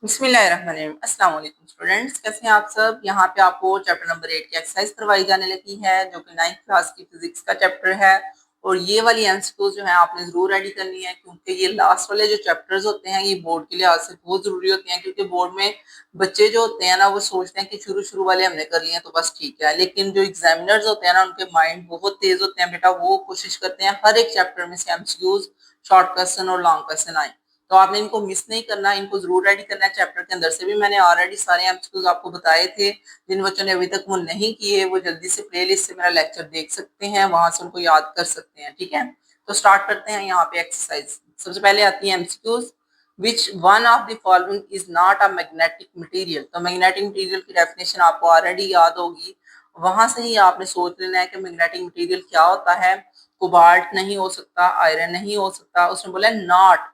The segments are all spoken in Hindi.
बिस्मिल्लाहिर्रहमानिर्रहीम। अस्सलाम वालेकुम स्टूडेंट्स, कैसे हैं आप सब। यहाँ पे आपको चैप्टर नंबर 8 की एक्सरसाइज करवाई जाने लगी है जो कि 9th क्लास की फिजिक्स का चैप्टर है। और ये वाली एमसीक्यू जो है आपने जरूर रेडी करनी है क्योंकि ये लास्ट वाले जो चैप्टर्स होते हैं ये बोर्ड के लिहाज से बहुत जरूरी होते हैं, क्योंकि बोर्ड में बच्चे जो होते हैं ना वो सोचते हैं कि शुरू शुरू वाले हमने कर लिए हैं तो बस ठीक है, लेकिन जो एग्जामिनर्स होते हैं ना उनके माइंड बहुत तेज होते हैं बेटा, वो कोशिश करते हैं हर एक चैप्टर में से एमसीक्यूज, शॉर्ट क्वेश्चन और लॉन्ग क्वेश्चन आए। तो आपने इनको मिस नहीं करना, इनको जरूर रेडी करना है। चैप्टर के अंदर से भी मैंने ऑलरेडी सारे एमसीक्यूज आपको बताए थे। जिन बच्चों ने अभी तक वो नहीं किए वो जल्दी से प्लेलिस्ट से मेरा लेक्चर देख सकते हैं, वहां से उनको याद कर सकते हैं। ठीक है, तो स्टार्ट करते हैं यहाँ पे एक्सरसाइज। सबसे पहले आती है MCQs. Which one of the following is not a magnetic material. तो मैग्नेटिक मटेरियल की डेफिनेशन आपको ऑलरेडी याद होगी, वहां से ही आपने सोच लेना है कि मैग्नेटिक मटेरियल क्या होता है। कोबाल्ट नहीं हो सकता, आयरन नहीं हो सकता, उसने बोला नॉट।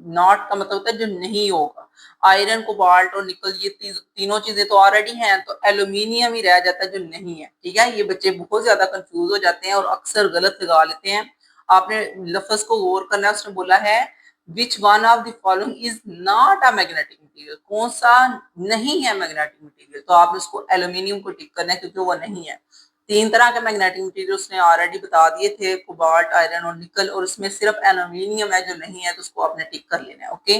नॉट का मतलब होता है जो नहीं होगा। आयरन, कोबाल्ट और निकल ये तीनों चीजें तो ऑलरेडी हैं, तो एल्यूमिनियम ही रह जाता है जो नहीं है। ठीक है, ये बच्चे बहुत ज्यादा कंफ्यूज हो जाते हैं और अक्सर गलत लगा लेते हैं। आपने लफ्ज को गौर करना है, उसने बोला है which one of the following is not a magnetic material, कौन सा नहीं है मैग्नेटिक मटेरियल, तो आपने उसको एल्यूमिनियम को टिक करना है क्योंकि वो नहीं है। तीन तरह के मैग्नेटिक मटेरियल उसने ऑलरेडी बता दिए थे, कोबाल्ट, आयरन और निकल, और उसमें सिर्फ एल्यूमिनियम है जो नहीं है, तो उसको आपने टिक कर लेना है। ओके,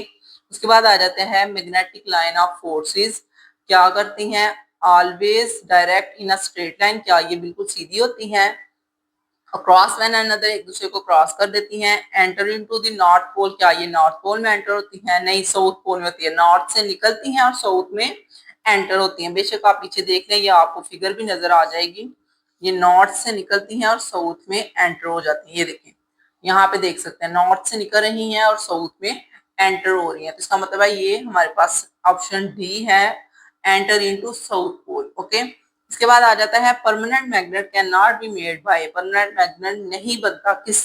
उसके बाद आ जाते हैं मैग्नेटिक लाइन ऑफ फोर्सेस क्या करती हैं। Always direct in a straight line, क्या ये बिल्कुल सीधी होती हैं। क्रॉस वन अनदर, एक दूसरे को क्रॉस कर देती हैं। Enter into the north pole, क्या ये नॉर्थ पोल में एंटर होती हैं। नहीं, साउथ पोल में होती है। नॉर्थ से निकलती हैं और साउथ में एंटर होती हैं। बेशक आप पीछे देख लें, ये आपको फिगर भी नजर आ जाएगी। ये नॉर्थ से निकलती हैं और साउथ में एंटर हो जाती हैं। ये देखें, यहाँ पे देख सकते हैं नॉर्थ से निकल रही हैं और साउथ में एंटर हो रही हैं, तो इसका मतलब है ये हमारे पास ऑप्शन डी है, enter into south pole. Okay, इसके बाद आ जाता है permanent magnet can not be made by. Permanent magnet नहीं बनता किस,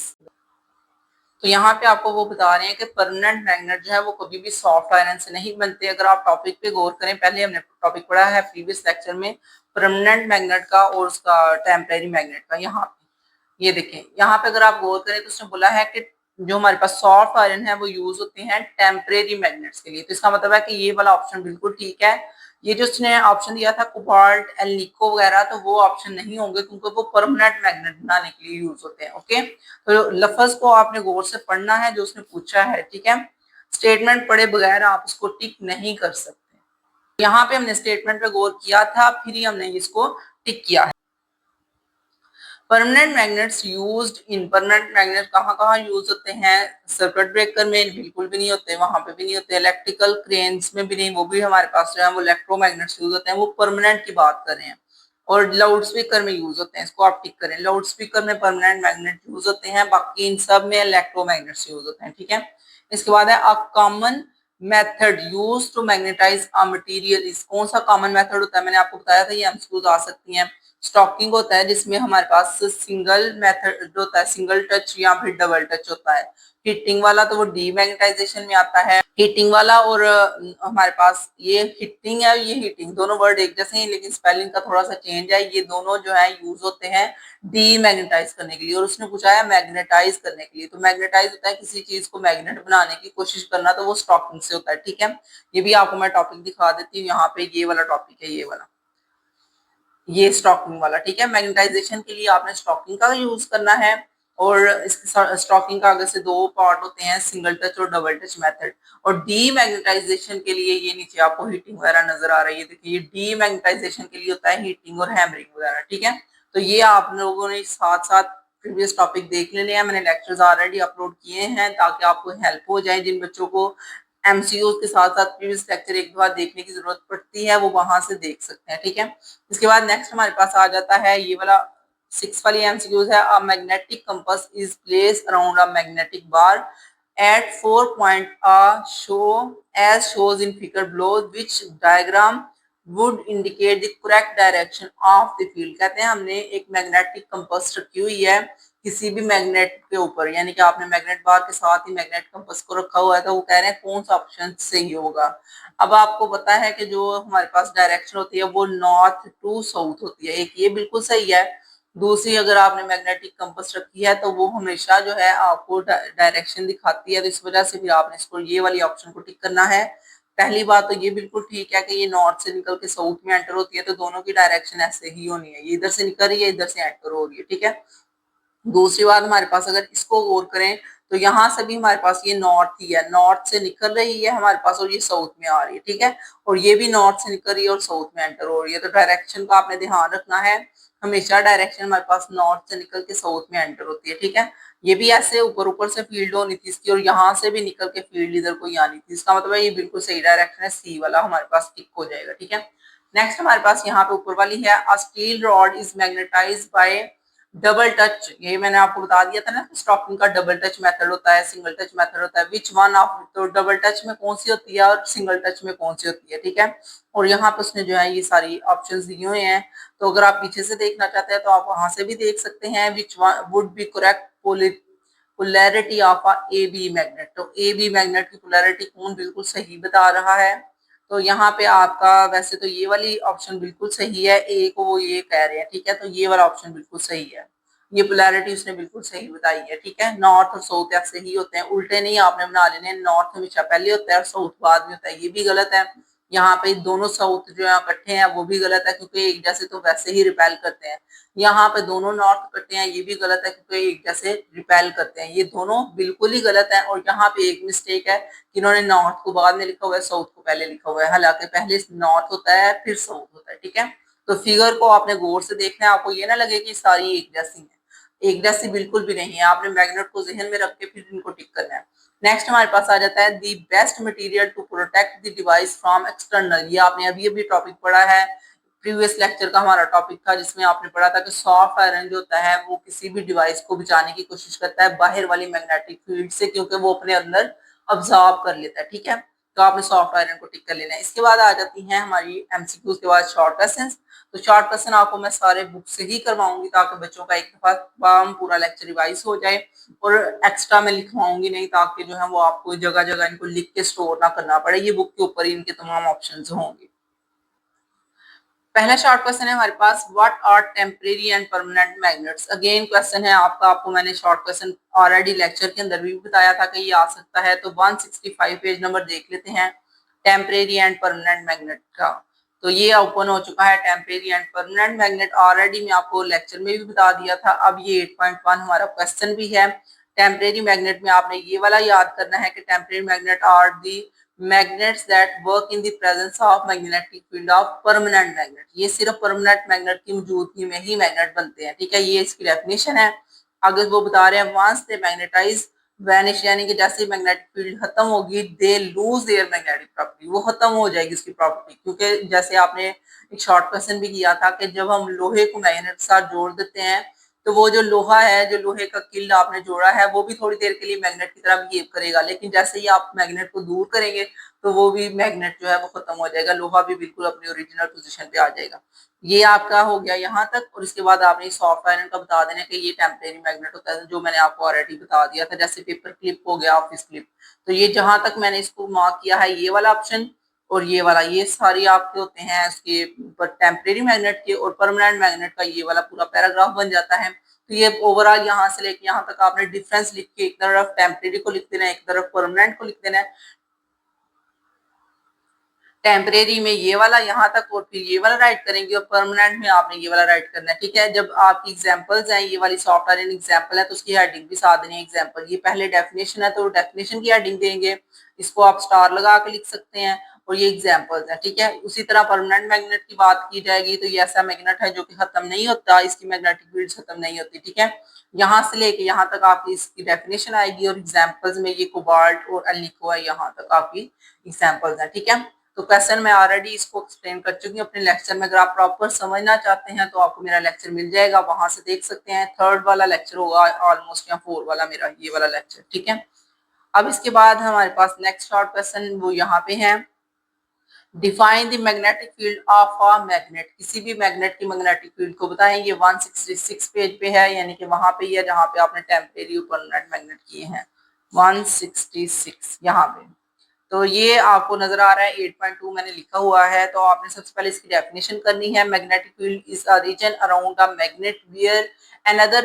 तो यहाँ पे आपको वो बता रहे हैं कि परमानेंट मैग्नेट जो है वो कभी भी सॉफ्ट आयरन से नहीं बनते। अगर आप टॉपिक पे गौर करें, पहले हमने टॉपिक पढ़ा है प्रीवियस लेक्चर में परमानेंट मैग्नेट का और उसका टेम्परेरी मैग्नेट का। यहाँ पे ये देखें, यहाँ पे अगर आप गौर करें तो उसने बोला है कि जो हमारे पास सॉफ्ट आयरन है वो यूज होते हैं टेम्परेरी मैग्नेट्स के लिए, तो इसका मतलब है कि ये वाला ऑप्शन बिल्कुल ठीक है। ये जो उसने ऑप्शन दिया था कोबाल्ट, एल्निको वगैरह, तो वो ऑप्शन नहीं होंगे क्योंकि वो परमानेंट मैग्नेट बनाने के लिए यूज होते हैं। ओके, तो लफ्ज को आपने गौर से पढ़ना है जो उसने पूछा है। ठीक है, स्टेटमेंट पढ़े बगैर आप उसको टिक नहीं कर सकते। यहाँ पे हमने स्टेटमेंट पे गौर किया था, फिर ही हमने इसको टिक किया है। Permanent magnets used in, permanent magnet कहाँ कहाँ यूज होते हैं। सर्किट ब्रेकर में बिल्कुल भी नहीं होते, वहां पे भी नहीं होते। इलेक्ट्रिकल क्रेन्स में भी नहीं, वो भी हमारे पास जो है वो इलेक्ट्रोमैग्नेट्स यूज होते हैं, वो परमानेंट की बात कर रहे हैं। और लाउड स्पीकर में यूज होते हैं, इसको आप टिक करें। लाउड स्पीकर में परमानेंट मैग्नेट यूज होते हैं, बाकी इन सब में इलेक्ट्रोमैग्नेट्स यूज होते हैं। ठीक है, इसके बाद है a common method use to magnetize a material is. कौन सा कॉमन मेथड होता है, मैंने आपको बताया था ये एमसीक्यूज आ सकती हैं। स्टॉकिंग होता है जिसमें हमारे पास सिंगल मेथड होता है, सिंगल टच या फिर डबल टच होता है। हीटिंग वाला तो वो डीमैग्नेटाइजेशन में आता है, हीटिंग वाला। और हमारे पास ये हीटिंग है, ये हीटिंग, दोनों वर्ड एक जैसे हैं लेकिन स्पेलिंग का थोड़ा सा चेंज है। ये दोनों जो है यूज होते हैं डीमैग्नेटाइज करने के लिए, और उसने पूछा है मैग्नेटाइज करने के लिए। तो मैग्नेटाइज होता है किसी चीज को मैग्नेट बनाने की कोशिश करना, तो वो स्टॉकिंग से होता है। ठीक है, ये भी आपको मैं टॉपिक दिखा देती हूँ। यहाँ पे ये वाला टॉपिक है, ये वाला, ये स्टॉकिंग वाला। ठीक है, मैग्नेटाइजेशन के लिए आपने स्टॉकिंग का यूज करना है। और इसके स्टॉकिंग का आगे से दो पार्ट होते हैं, सिंगल टच और डबल टच मेथड। और डीमैग्नेटाइजेशन के लिए ये नीचे आपको हीटिंग वगैरह नजर आ रही है, देखिए ये डीमैग्नेटाइजेशन के लिए होता है हीटिंग और हैमरिंग वगैरह। ठीक है, तो ये आप लोगों ने साथ साथ प्रीवियस टॉपिक देख लेने हैं, मैंने लेक्चर्स ऑलरेडी अपलोड किए हैं ताकि आपको हेल्प हो जाए। जिन बच्चों को एमसीक्यूज के साथ साथ प्रीवियस लेक्चर एक बार देखने की जरूरत पड़ती है वो वहां से देख सकते हैं। ठीक है, इसके बाद नेक्स्ट हमारे पास आ जाता है ये वाला 6 वाली एमसीक्यूज है। A magnetic compass is place around a magnetic bar at 4 point show as shows in figure below, which diagram would indicate the correct direction of the field। कहते हैं हमने एक मैग्नेटिक कंपास रखी हुई है किसी भी मैग्नेट के ऊपर, यानी कि आपने मैग्नेट बार के साथ ही मैग्नेट कंपास को रखा हुआ है, तो वो कह रहे हैं कौन सा ऑप्शन सही होगा। अब आपको पता है कि जो हमारे पास डायरेक्शन होती है वो नॉर्थ टू साउथ होती है, एक ये बिल्कुल सही है। दूसरी, अगर आपने मैग्नेटिक कंपास रखी है तो वो हमेशा जो है आपको डायरेक्शन दिखाती है, तो इस वजह से फिर आपने इसको ये वाली ऑप्शन को टिक करना है। पहली बात तो ये बिल्कुल ठीक है कि ये नॉर्थ से निकल के साउथ में एंटर होती है, तो दोनों की डायरेक्शन ऐसे ही होनी है, ये इधर से निकल रही है, इधर से एंटर हो रही है, ठीक है। दूसरी बात हमारे पास अगर इसको गौर करें तो यहाँ से भी हमारे पास ये नॉर्थ ही है, नॉर्थ से निकल रही है हमारे पास और ये साउथ में आ रही है, ठीक है। और ये भी नॉर्थ से निकल रही है और साउथ में एंटर हो रही है, तो डायरेक्शन का आपने ध्यान रखना है, हमेशा डायरेक्शन हमारे पास नॉर्थ से निकल के साउथ में एंटर होती है, ठीक है। ये भी ऐसे ऊपर ऊपर से फील्ड होनी थी इसकी, और यहाँ से भी निकल के फील्ड इधर कोई आनी थी, इसका मतलब है ये बिल्कुल सही डायरेक्शन है, सी वाला हमारे पास टिक हो जाएगा, ठीक है। नेक्स्ट हमारे पास यहाँ पे ऊपर वाली है, a steel rod is magnetized by double touch, ये मैंने आपको बता दिया था ना, स्टॉकिंग का डबल टच मेथड होता है, सिंगल टच मेथड होता है, विच वन ऑफ, तो डबल टच में कौन सी होती है और सिंगल टच में कौन सी होती है, ठीक है। और यहाँ पे उसने जो है ये सारी ऑप्शंस दिए हुए हैं, तो अगर आप पीछे से देखना चाहते हैं तो आप वहां से भी देख सकते हैं, which one would be correct polarity of a A B magnet, तो ए बी मैग्नेट की पोलैरिटी कौन बिल्कुल सही बता रहा है। तो यहाँ पे आपका वैसे तो ये वाली ऑप्शन बिल्कुल सही है, ए को वो ये कह रहे हैं, ठीक है, तो ये वाला ऑप्शन बिल्कुल सही है, ये पोलैरिटी उसने बिल्कुल सही बताई है, ठीक है। नॉर्थ और साउथ ऐसे ही होते हैं, उल्टे नहीं आपने बना लेने, नॉर्थ हमेशा पहले होता है और साउथ बाद में होता है, ये भी गलत है। यहाँ पे दोनों साउथ जो है इकट्ठे हैं वो भी गलत है, क्योंकि एक जैसे तो वैसे ही रिपेल करते हैं। यहाँ पे दोनों नॉर्थ इकट्ठे हैं, ये भी गलत है, क्योंकि एक जैसे रिपेल करते हैं, ये दोनों बिल्कुल ही गलत है। और यहाँ पे एक मिस्टेक है कि इन्होंने नॉर्थ को बाद में लिखा हुआ है, साउथ को पहले लिखा हुआ है, हालांकि पहले नॉर्थ होता है फिर साउथ होता है, ठीक है। तो फिगर को आपने गौर से देखना है, आपको ये ना लगे कि सारी एक जैसी है, एक जैसी बिल्कुल भी नहीं है, आपने मैग्नेट को जहन में रख के फिर इनको टिक करना है। नेक्स्ट हमारे पास आ जाता है, the best material to protect the device from external, ये आपने अभी अभी टॉपिक पढ़ा है, प्रीवियस लेक्चर का हमारा टॉपिक था जिसमें आपने पढ़ा था कि सॉफ्ट आयरन जो होता है वो किसी भी डिवाइस को बचाने की कोशिश करता है बाहर वाली मैग्नेटिक फील्ड से, क्योंकि वो अपने अंदर ऑब्जॉर्ब कर लेता है, ठीक है। तो आपने सॉफ्ट आयरन को टिक कर लेना है। इसके बाद आ जाती हैं हमारी एमसीक्यूज के बाद शॉर्ट क्वेश्चंस, तो शॉर्ट क्वेश्चन आपको मैं सारे बुक से ही करवाऊंगी ताकि बच्चों का एक दफा पूरा लेक्चर रिवाइज हो जाए, और एक्स्ट्रा मैं लिखवाऊंगी नहीं, ताकि जो है वो आपको जगह जगह इनको लिख के स्टोर ना करना पड़े, ये बुक के ऊपर ही इनके तमाम ऑप्शन होंगे। पहला शॉर्ट क्वेश्चन है हमारे पास, what are temporary and permanent magnets, again question है आपका, आपको मैंने शॉर्ट क्वेश्चन ऑलरेडी लेक्चर के अंदर भी बताया था कि ये आ सकता है, तो 165 पेज नंबर देख लेते हैं टेम्परेरी एंड परमानेंट मैग्नेट का। तो ये ओपन हो चुका है temporary and permanent magnet, already मैं आपको लेक्चर में भी बता दिया था। अब ये 8.1 हमारा क्वेश्चन भी है। टेम्परेरी मैग्नेट में आपने ये वाला याद करना है कि temporary magnet are the magnets that work in the presence of magnetic field of permanent magnet, ये सिर्फ परमानेंट मैग्नेट की मौजूदगी में ही मैग्नेट बनते हैं, ठीक है, ये इसकी डेफिनेशन है। आगे वो बता रहे हैं, वंस दे मैग्नेटाइज वैनिश, यानी कि जैसे मैग्नेटिक फील्ड खत्म होगी, they lose their magnetic property, वो खत्म हो जाएगी उसकी प्रॉपर्टी, क्योंकि जैसे आपने एक शॉर्ट क्वेश्चन भी किया था कि जब हम लोहे को मैग्नेट के साथ जोड़ देते हैं तो वो जो लोहा है, जो लोहे का किल आपने जोड़ा है, वो भी थोड़ी देर के लिए मैग्नेट की तरह बिहेव करेगा, लेकिन जैसे ही आप मैग्नेट को दूर करेंगे तो वो भी मैग्नेट जो है वो खत्म हो जाएगा, लोहा भी बिल्कुल अपनी ओरिजिनल पोजीशन पे आ जाएगा। ये आपका हो गया यहाँ तक। और इसके बाद आपने सॉफ्ट आयरन का बता देना कि ये टेम्परेरी मैग्नेट होता है, जो मैंने आपको ऑलरेडी बता दिया था, जैसे पेपर क्लिप हो गया, ऑफिस क्लिप। तो ये जहां तक मैंने इसको मार्क किया है, ये वाला ऑप्शन और ये वाला, ये सारी आपके होते हैं इसके टेम्परेरी मैग्नेट के, और परमानेंट मैग्नेट का ये वाला पूरा पैराग्राफ बन जाता है। तो ये ओवरऑल यहाँ से लेके यहाँ तक आपने डिफरेंस लिख के एक तरफ टेम्परेरी को लिख देना है, एक तरफ परमानेंट को लिख देना है। टेम्परेरी में ये वाला यहाँ तक और फिर ये वाला राइट करेंगे, और परमानेंट में आपने ये वाला राइट करना है, ठीक है। जब आपकी एग्जांपल्स हैं, ये वाली सॉफ्ट आयरन एग्जांपल है तो उसकी हेडिंग भी साथ देनी है एग्जांपल, ये पहले डेफिनेशन है तो डेफिनेशन की हेडिंग देंगे, इसको आप स्टार लगा के लिख सकते हैं, और ये एग्जाम्पल्स है, ठीक है। उसी तरह परमानेंट मैग्नेट की बात की जाएगी तो ये ऐसा मैग्नेट है जो कि खत्म नहीं होता, इसकी मैग्नेटिक फील्ड खत्म नहीं होती, ठीक है। यहाँ से लेके यहाँ तक आपकी इसकी डेफिनेशन आएगी, और एग्जाम्पल्स में ये कोबाल्ट और अल्निको है, यहाँ तक आपकी एग्जाम्पल्स है, ठीक है। तो क्वेश्चन मैं ऑलरेडी इसको एक्सप्लेन कर चुकी हूँ अपने लेक्चर में, अगर आप प्रॉपर समझना चाहते हैं तो आपको मेरा लेक्चर मिल जाएगा, वहां से देख सकते हैं। थर्ड वाला लेक्चर होगा ऑलमोस्ट, या फोर वाला मेरा ये वाला लेक्चर, ठीक है। अब इसके बाद हमारे पास नेक्स्ट शॉर्ट क्वेश्चन वो यहाँ पे है, define the magnetic field of a magnet, किसी भी मैग्नेट की मैग्नेटिक फील्ड को बताएं। ये 166 पेज पे है, यानी कि वहां पे है जहाँ पे आपने टेम्परेरी और परमानेंट मैग्नेट किए हैं, 166 यहाँ पे। तो ये आपको नजर आ रहा है 8.2 मैंने लिखा हुआ है। तो आपने सबसे पहले इसकी डेफिनेशन करनी है। Magnetic field is a region around a magnet wear another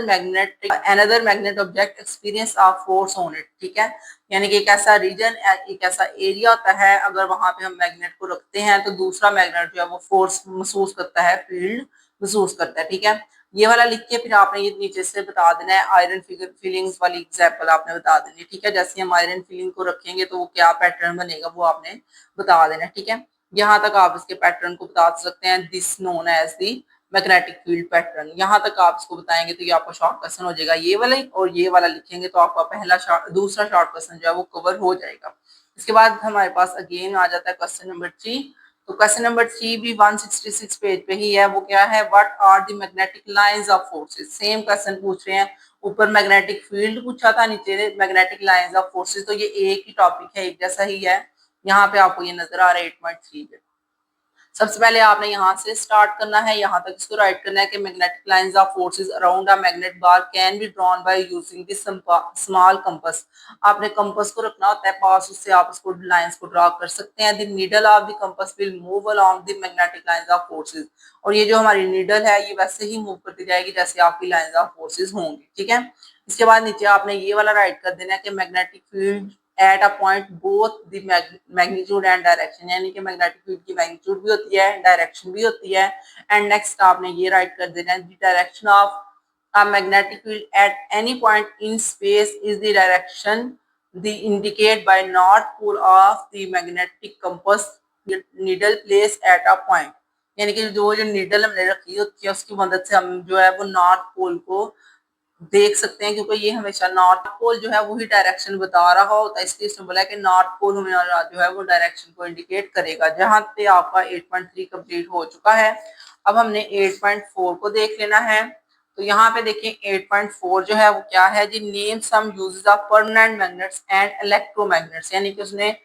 magnet object experience a force on it। ठीक है, यानी कि एक ऐसा रीजन, एक ऐसा एरिया होता है, अगर वहां पे हम मैग्नेट को रखते हैं तो दूसरा मैग्नेट जो है वो फोर्स महसूस करता है, फील्ड महसूस करता है। ठीक है, ये वाला लिख के फिर आपने ये नीचे से बता देना है। आयरन फीलिंग्स वाली एग्जांपल आपने बता देनी है। ठीक है, जैसे हम आयरन फीलिंग को रखेंगे तो वो क्या पैटर्न बनेगा वो आपने बता देना है। ठीक है, यहाँ तक आप इसके पैटर्न को बता सकते हैं। This known as the magnetic field pattern, यहाँ तक आप इसको बताएंगे तो ये आपका शॉर्ट क्वेश्चन हो जाएगा ये वाला, और ये वाला लिखेंगे तो आपका दूसरा शॉर्ट क्वेश्चन जो है वो कवर हो जाएगा। इसके बाद हमारे पास अगेन आ जाता है क्वेश्चन नंबर 3। तो क्वेश्चन नंबर 3 भी 166 पेज पे ही है। वो क्या है, what are the magnetic lines of forces. Same question पूछ रहे हैं, ऊपर मैग्नेटिक फील्ड पूछा था, नीचे मैग्नेटिक लाइंस ऑफ फोर्सेस। तो ये एक ही टॉपिक है, एक जैसा ही है। यहाँ पे आपको ये नजर आ रहा है 8.3 पे। सबसे पहले आपने यहाँ से स्टार्ट करना है, यहाँ तक इसको राइट करना है कि magnetic lines of forces around a magnet bar can be drawn by using this small compass. आपने कंपास को रखना होता है पास, उससे आप उसको लाइंस को ड्रॉ कर सकते हैं। The needle of the compass will move along the magnetic lines of forces. और ये जो हमारी नीडल है ये वैसे ही मूव करती जाएगी जैसे आपकी लाइंस ऑफ फोर्सेस होंगी। ठीक है, इसके बाद नीचे आपने ये वाला राइट कर देना है कि magnetic field eight a point both the magnitude and direction, यानी कि मैग्नेटिक फील्ड की मैग्नीट्यूड भी होती है, डायरेक्शन भी होती है। एंड नेक्स्ट आपने ये राइट कर देना है, the direction of a magnetic field at any point in space is the direction the indicate by north pole of the magnetic compass needle place at a point. यानी कि जो जो नीडल हमने रखी होती है उसकी मदद से हम जो है वो नॉर्थ पोल को देख सकते हैं, क्योंकि ये हमेशा नॉर्थ पोल जो है वही डायरेक्शन बता रहा होता है, इसलिए इसने बोला है कि नॉर्थ पोल हमें जो है वो डायरेक्शन को इंडिकेट करेगा। जहां पे आपका 8.3 कंप्लीट हो चुका है। अब हमने 8.4 को देख लेना है। तो यहाँ पे देखिए 8.4 जो है वो क्या है जी, name some uses of permanent magnets and electromagnets. यानी कि उसने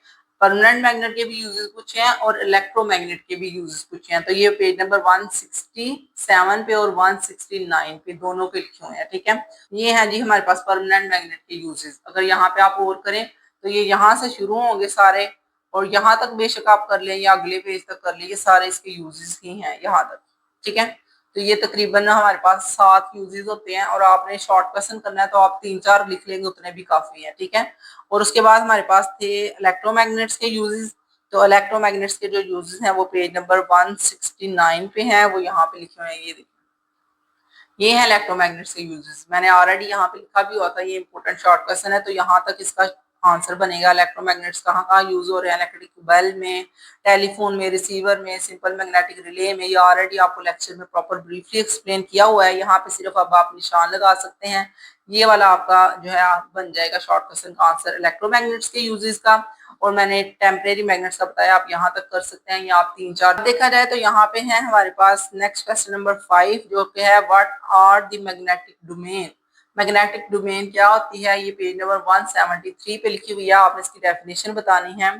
परमानेंट मैग्नेट के भी यूजेस पूछे हैं और इलेक्ट्रोमैग्नेट के भी यूजेस पूछे हैं। तो ये पेज नंबर 167 पे और 169 पे दोनों पे लिखे हुए हैं। ठीक है, ये है जी हमारे पास परमानेंट मैग्नेट के यूजेस। अगर यहाँ पे आप और करें तो ये यहाँ से शुरू होंगे सारे, और यहाँ तक बेशक आप कर लें या अगले पेज तक कर लें, ये सारे इसके यूजेस ही हैं यहाँ तक। ठीक है, तो ये तकरीबन हमारे पास 7 यूजेस होते हैं, और आपने शॉर्ट क्वेश्चन करना है तो आप 3-4 लिख लेंगे उतने भी काफी है। ठीक है, और उसके बाद हमारे पास थे इलेक्ट्रोमैग्नेट्स के यूजेस। तो इलेक्ट्रोमैग्नेट्स के जो यूजेस हैं वो पेज नंबर 169 पे हैं, वो यहाँ पे लिखे हुए हैं। ये देखिए, ये है इलेक्ट्रोमैग्नेट्स के यूजेस। मैंने ऑलरेडी यहाँ पे लिखा भी होता है, ये इंपॉर्टेंट शॉर्ट क्वेश्चन है तो यहाँ तक इसका आंसर बनेगा। इलेक्ट्रोमैग्नेट्स कहाँ कहाँ यूज हो रहे हैं, इलेक्ट्रिक बल्ब में, टेलीफोन में, रिसीवर में, सिंपल मैग्नेटिक रिले में। ये ऑलरेडी आपको लेक्चर में प्रॉपर ब्रीफली एक्सप्लेन किया हुआ है। यहाँ पे सिर्फ अब आप निशान लगा सकते हैं। ये वाला आपका जो है बन जाएगा शॉर्ट क्वेश्चन का आंसर इलेक्ट्रोमैग्नेट्स के यूजेस का। और मैंने टेम्परेरी मैग्नेट्स का बताया, आप यहाँ तक कर सकते हैं, या आप 3-4 देखा जाए तो यहाँ पे है हमारे पास नेक्स्ट क्वेश्चन नंबर 5 जो कि है what are the magnetic domain. Magnetic domain क्या होती है, ये पेज नंबर 173 पे लिखी हुई है, आपने इसकी डेफिनेशन बतानी है।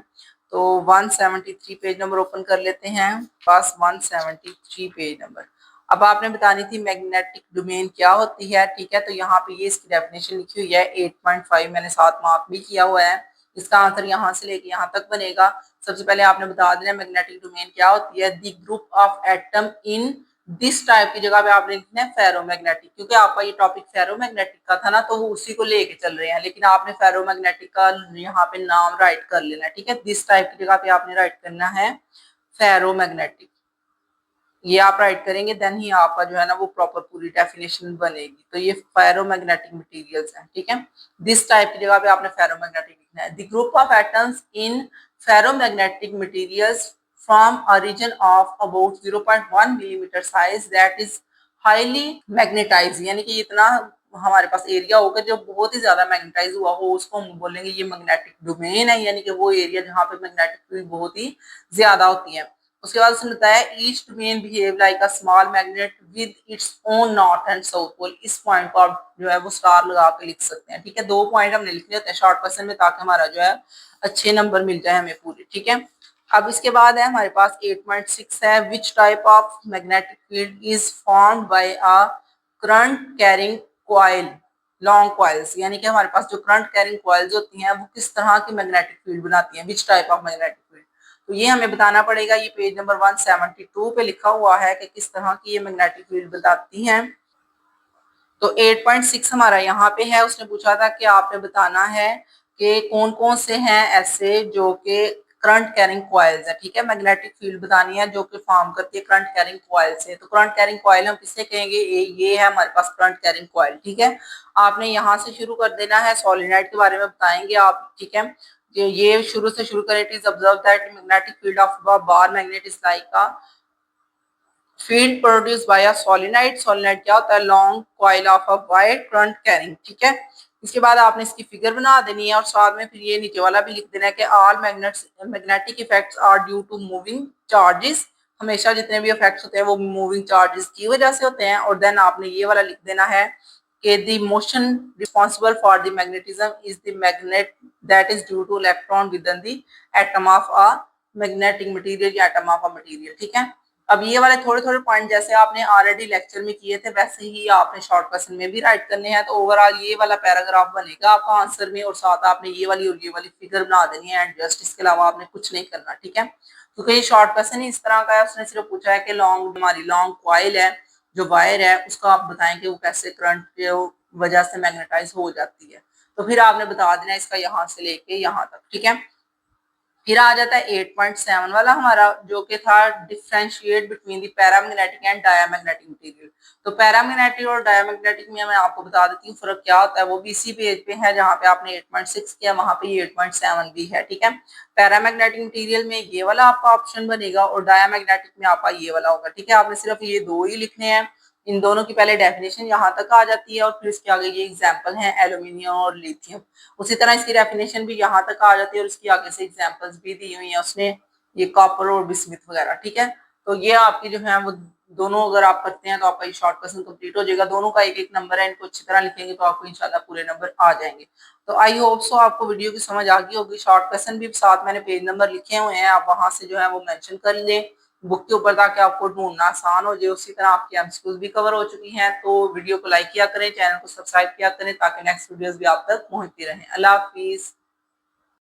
तो 173 पेज नंबर ओपन कर लेते हैं, पास 173 पेज नंबर। अब आपने बतानी थी मैग्नेटिक डोमेन क्या होती है। ठीक है, तो यहाँ पे ये इसकी डेफिनेशन लिखी हुई है 8.5, मैंने 7 मार्क भी किया हुआ है। इसका आंसर यहाँ से लेके यहाँ तक बनेगा। सबसे पहले आपने बता देना मैग्नेटिक डोमेन क्या होती है, the group of atom in this type की जगह पे आपने लिखना है फेरोमैग्नेटिक, क्योंकि आपका ये टॉपिक फेरोमैग्नेटिक का था ना, तो वो उसी को लेके चल रहे हैं, लेकिन आपने फेरोमैग्नेटिक का यहाँ पे नाम राइट कर लेना है। ठीक है, दिस टाइप की जगह पे आपने राइट करना है फेरोमैग्नेटिक। ये आप राइट करेंगे देन ही आपका जो है ना वो प्रॉपर पूरी डेफिनेशन बनेगी। तो ये फेरोमैग्नेटिक मटेरियल्स हैं। ठीक है, दिस टाइप की जगह पे आपने फेरोमैग्नेटिक लिखना है। The group of atoms in ferromagnetic materials from a region of about 0.1 millimetre size that is highly magnetize, यानी कि इतना हमारे पास एरिया होगा जो बहुत ही ज्यादा मैग्नेटाइज हुआ हो, उसको हम बोलेंगे ये मैग्नेटिक डोमेन है, यानी कि वो एरिया जहाँ पे मैग्नेटिक फील्ड बहुत ही ज्यादा होती है। उसके बाद उसने बताया each domain behave like a small magnet with its own north and south pole. इस पॉइंट को आप जो है वो स्टार लगा के लिख सकते हैं। ठीक है, 2 पॉइंट हमने लिखने होते हैं शॉर्ट क्वेश्चन में, ताकि हमारा जो है अच्छे नंबर मिल जाए हमें पूरे। ठीक है, अब इसके बाद है हमारे पास 8.6 है, which type of magnetic field is formed by a current carrying coil. Long coils, यानी कि हमारे पास जो करंट कैरिंग कॉइल्स होती हैं वो किस तरह की मैग्नेटिक फील्ड बनाती हैं, which type of magnetic field. तो ये हमें बताना पड़ेगा। ये पेज नंबर 172 पे लिखा हुआ है कि किस तरह की ये मैग्नेटिक फील्ड बताती हैं। तो 8.6 हमारा यहाँ पे है। उसने पूछा था कि आपने बताना है कि कौन कौन से हैं ऐसे जो कि करंट कैरिंग कॉइल्स है। ठीक है, मैग्नेटिक फील्ड बतानी है जो कि फॉर्म करती है करंट कैरिंग कॉइल से। तो करंट कैरिंग कॉइल हम किससे कहेंगे, ये है हमारे पास करंट कैरिंग कॉइल। ठीक है, आपने यहाँ से शुरू कर देना है, सोलिनॉइड के बारे में बताएंगे आप। ठीक है, ये शुरू से शुरू करें। It is observe that magnetic field of bar magnet is like a field produce by a solenoid. Solenoid क्या होता है, long coil of a wire current carrying. ठीक है, इसके बाद आपने इसकी फिगर बना देनी है और साथ में फिर ये नीचे वाला भी लिख देना है कि all magnetic effects are due to moving charges. हमेशा जितने भी इफेक्ट्स होते हैं वो मूविंग चार्जेस की वजह से होते हैं। और देन आपने ये वाला लिख देना है कि the motion responsible for the magnetism is the magnet that is due two electron with in the atom of a magnetic material या एटम ऑफ अ मटेरियल। ठीक है, अब ये वाले थोड़े थोड़े पॉइंट जैसे आपने ऑलरेडी लेक्चर में किए थे वैसे ही आपने शॉर्ट क्वेश्चन में भी राइट करने हैं। तो ओवरऑल ये वाला पैराग्राफ बनेगा आपका आंसर में, और साथ आपने ये वाली और ये वाली फिगर बना देनी है एडजस्ट। इसके अलावा आपने कुछ नहीं करना। ठीक है, क्योंकि ये शॉर्ट क्वेश्चन ही इस तरह का है। उसने सिर्फ पूछा है कि लॉन्ग, हमारी लॉन्ग कॉइल है जो वायर है, उसका आप बताएं कि वो कैसे करंट के वजह से मैग्नेटाइज हो जाती है। तो फिर आपने बता देना इसका यहाँ से लेके यहाँ तक। ठीक है, फिर आ जाता है 8.7 वाला हमारा, जो कि था differentiate between the paramagnetic and diamagnetic material. तो पैरामैग्नेटिक और डायमैग्नेटिक में मैं आपको बता देती हूँ फर्क क्या होता है। वो भी इसी पेज पे है जहाँ पे आपने 8.6 किया, वहां पे ये 8.7 भी है। ठीक है, पैरामैग्नेटिक मटेरियल में ये वाला आपका ऑप्शन बनेगा और डायमैग्नेटिक में आपका ये वाला होगा। ठीक है, आपने सिर्फ ये दो ही लिखने हैं। इन दोनों की पहले डेफिनेशन यहाँ तक आ जाती है और फिर इसके आगे ये एग्जाम्पल है एल्यूमिनियम और लिथियम। उसी तरह इसकी डेफिनेशन भी यहाँ तक आ जाती है और इसकी आगे से एग्जांपल्स भी दी हुई है उसने, ये कॉपर और बिस्मिथ वगैरह। ठीक है, तो ये आपकी जो है वो दोनों अगर आप करते हैं तो आपका ये शॉर्ट क्वेश्चन कंप्लीट हो जाएगा। दोनों का एक एक नंबर है, इनको अच्छी तरह लिखेंगे तो आपको इंशाल्लाह पूरे नंबर आ जाएंगे। तो आई होप सो आपको वीडियो की समझ आ गई होगी। शॉर्ट क्वेश्चन भी साथ मैंने पेज नंबर लिखे हुए हैं, आप वहां से जो है वो मेंशन कर लें बुक के ऊपर ताकि आपको ढूंढना आसान हो जाए। उसी तरह आपकी एमसीक्यूज भी कवर हो चुकी हैं। तो वीडियो को लाइक किया करें, चैनल को सब्सक्राइब किया करें ताकि नेक्स्ट वीडियोस भी आप तक पहुंचती रहें। अल्लाह हाफिज।